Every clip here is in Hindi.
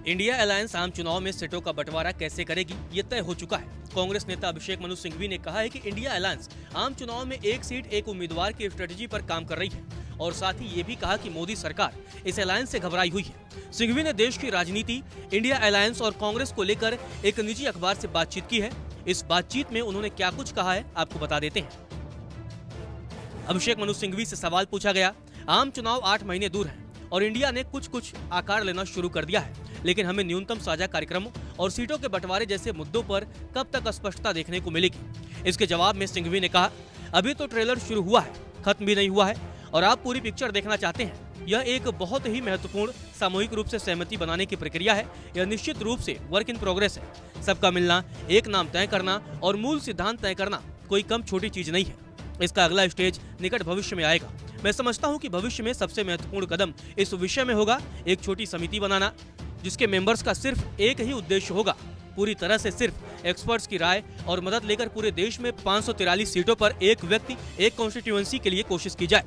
इंडिया अलायंस आम चुनाव में सीटों का बंटवारा कैसे करेगी ये तय हो चुका है। कांग्रेस नेता अभिषेक मनु सिंघवी ने कहा है कि इंडिया अलायंस आम चुनाव में एक सीट एक उम्मीदवार की स्ट्रेटजी पर काम कर रही है और साथ ही ये भी कहा कि मोदी सरकार इस अलायंस से घबराई हुई है। सिंघवी ने देश की राजनीति, इंडिया अलायंस और कांग्रेस को लेकर एक निजी अखबार से बातचीत की है। इस बातचीत में उन्होंने क्या कुछ कहा है आपको बता देते हैं। अभिषेक मनु सिंघवी से सवाल पूछा गया, आम चुनाव 8 महीने दूर है और इंडिया ने कुछ आकार लेना शुरू कर दिया है, लेकिन हमें न्यूनतम साझा कार्यक्रमों और सीटों के बंटवारे जैसे मुद्दों पर कब तक स्पष्टता देखने को मिलेगी। इसके जवाब में सिंघवी ने कहा, अभी तो ट्रेलर शुरू हुआ है, खत्म भी नहीं हुआ है और आप पूरी पिक्चर देखना चाहते हैं। यह एक बहुत ही महत्वपूर्ण सामूहिक रूप से सहमति बनाने की प्रक्रिया है। यह निश्चित रूप से वर्क इन प्रोग्रेस है। सबका मिलना, एक नाम तय करना और मूल सिद्धांत तय करना कोई कम छोटी चीज नहीं है। इसका अगला स्टेज निकट भविष्य में आएगा। मैं समझता हूं कि भविष्य में सबसे महत्वपूर्ण कदम इस विषय में होगा एक छोटी समिति बनाना, जिसके मेंबर्स का सिर्फ एक ही उद्देश्य होगा, पूरी तरह से सिर्फ एक्सपर्ट्स की राय और मदद लेकर पूरे देश में 543 सीटों पर एक व्यक्ति एक कॉन्स्टिट्यूएंसी के लिए कोशिश की जाए।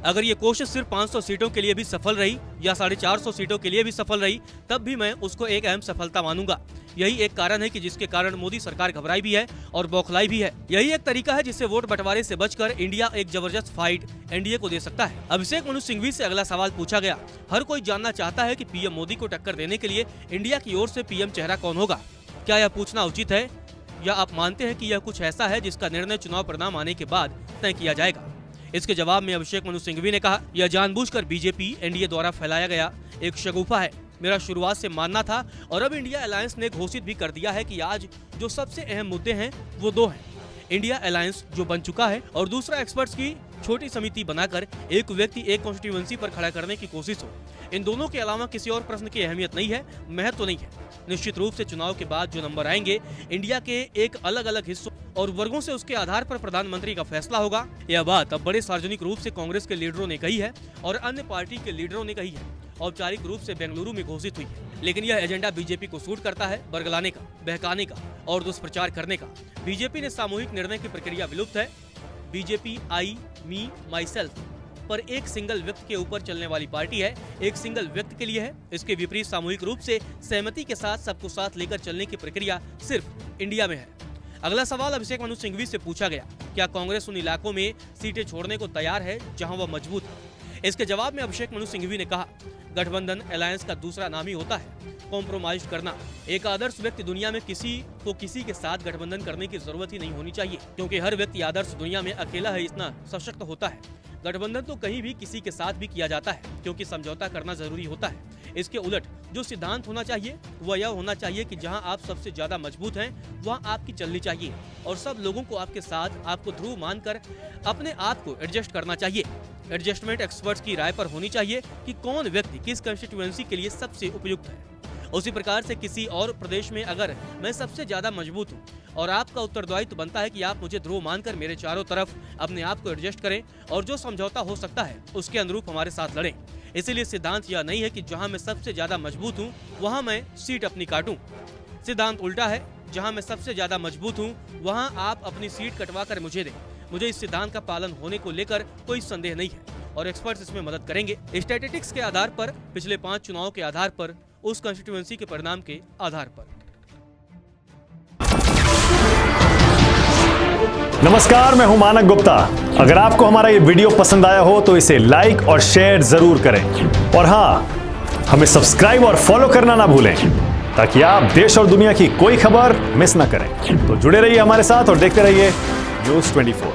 अगर ये कोशिश सिर्फ 500 सीटों के लिए भी सफल रही या 450 सीटों के लिए भी सफल रही, तब भी मैं उसको एक अहम सफलता मानूंगा। यही एक कारण है कि जिसके कारण मोदी सरकार घबराई भी है और बौखलाई भी है। यही एक तरीका है जिससे वोट बंटवारे से बचकर इंडिया एक जबरदस्त फाइट एनडीए को दे सकता है। अभिषेक मनु सिंघवी से अगला सवाल पूछा गया, हर कोई जानना चाहता है कि पीएम मोदी को टक्कर देने के लिए इंडिया की ओर से पीएम चेहरा कौन होगा। क्या यह पूछना उचित है या आप मानते हैं कि यह कुछ ऐसा है जिसका निर्णय चुनाव परिणाम आने के बाद तय किया जाएगा। इसके जवाब में अभिषेक मनु सिंघवी ने कहा, यह जानबूझकर बीजेपी एनडीए द्वारा फैलाया गया एक शगुफा है। मेरा शुरुआत से मानना था और अब इंडिया अलायंस ने घोषित भी कर दिया है कि आज जो सबसे अहम मुद्दे हैं वो 2 हैं। इंडिया अलायंस जो बन चुका है और दूसरा एक्सपर्ट्स की छोटी समिति बनाकर एक व्यक्ति एक कॉन्स्टिट्यूएंसी पर खड़ा करने की कोशिश हो। इन दोनों के अलावा किसी और प्रश्न की अहमियत नहीं है, महत्व नहीं है। निश्चित रूप से चुनाव के बाद जो नंबर आएंगे, इंडिया के एक अलग अलग हिस्सों और वर्गों से उसके आधार पर प्रधानमंत्री का फैसला होगा। यह बात अब बड़े सार्वजनिक रूप से कांग्रेस के लीडरों ने कही है और अन्य पार्टी के लीडरों ने कही है। औपचारिक रूप से बेंगलुरु में घोषित हुई है, लेकिन यह एजेंडा बीजेपी को सूट करता है, बरगलाने का, बहकाने का और दुष्प्रचार करने का। बीजेपी ने सामूहिक निर्णय की प्रक्रिया विलुप्त है। BJP I, me, my self पर एक सिंगल व्यक्ति के ऊपर चलने वाली पार्टी है, एक सिंगल व्यक्ति के लिए है। इसके विपरीत सामूहिक रूप से सहमति के साथ सबको साथ लेकर चलने की प्रक्रिया सिर्फ इंडिया में है। अगला सवाल अभिषेक मनु सिंघवी से पूछा गया, क्या कांग्रेस उन इलाकों में सीटें छोड़ने को तैयार है जहां वह मजबूत है। इसके जवाब में अभिषेक मनु सिंघवी ने कहा, गठबंधन अलायंस का दूसरा नाम ही होता है कॉम्प्रोमाइज करना। एक आदर्श व्यक्ति दुनिया में किसी के साथ गठबंधन करने की जरूरत ही नहीं होनी चाहिए, क्योंकि हर व्यक्ति आदर्श दुनिया में अकेला ही इतना सशक्त होता है। गठबंधन तो कहीं भी किसी के साथ भी किया जाता है, क्योंकि समझौता करना जरूरी होता है। इसके उलट जो सिद्धांत होना चाहिए वह यह होना चाहिए कि जहां आप सबसे ज्यादा मजबूत हैं वहां आपकी चलनी चाहिए और सब लोगों को आपके साथ, आपको ध्रुव मानकर अपने आप को एडजस्ट करना चाहिए। एडजस्टमेंट एक्सपर्ट्स की राय पर होनी चाहिए कि कौन व्यक्ति किस कंस्टिट्यूएंसी के लिए सबसे उपयुक्त है। उसी प्रकार से किसी और प्रदेश में अगर मैं सबसे ज्यादा मजबूत हूँ और आपका उत्तरदायित्व बनता है कि आप मुझे ध्रुव मानकर मेरे चारों तरफ अपने आप को एडजस्ट करें और जो समझौता हो सकता है उसके अनुरूप हमारे साथ लड़ें। इसीलिए सिद्धांत यह नहीं है कि जहां मैं सबसे ज्यादा मजबूत हूं वहां मैं सीट अपनी काटूं। सिद्धांत उल्टा है, जहां मैं सबसे ज्यादा मजबूत हूं वहां आप अपनी सीट कटवा कर मुझे दें। मुझे इस सिद्धांत का पालन होने को लेकर कोई संदेह नहीं है और एक्सपर्ट्स इसमें मदद करेंगे। स्टैटिस्टिक्स के आधार पर, पिछले 5 चुनाव के आधार पर, उस कॉन्स्टिट्यूएंसी के परिणाम के आधार पर। नमस्कार, मैं हूं मानक गुप्ता। अगर आपको हमारा ये वीडियो पसंद आया हो तो इसे लाइक और शेयर जरूर करें और हाँ, हमें सब्सक्राइब और फॉलो करना ना भूलें ताकि आप देश और दुनिया की कोई खबर मिस ना करें। तो जुड़े रहिए हमारे साथ और देखते रहिए न्यूज़ 24।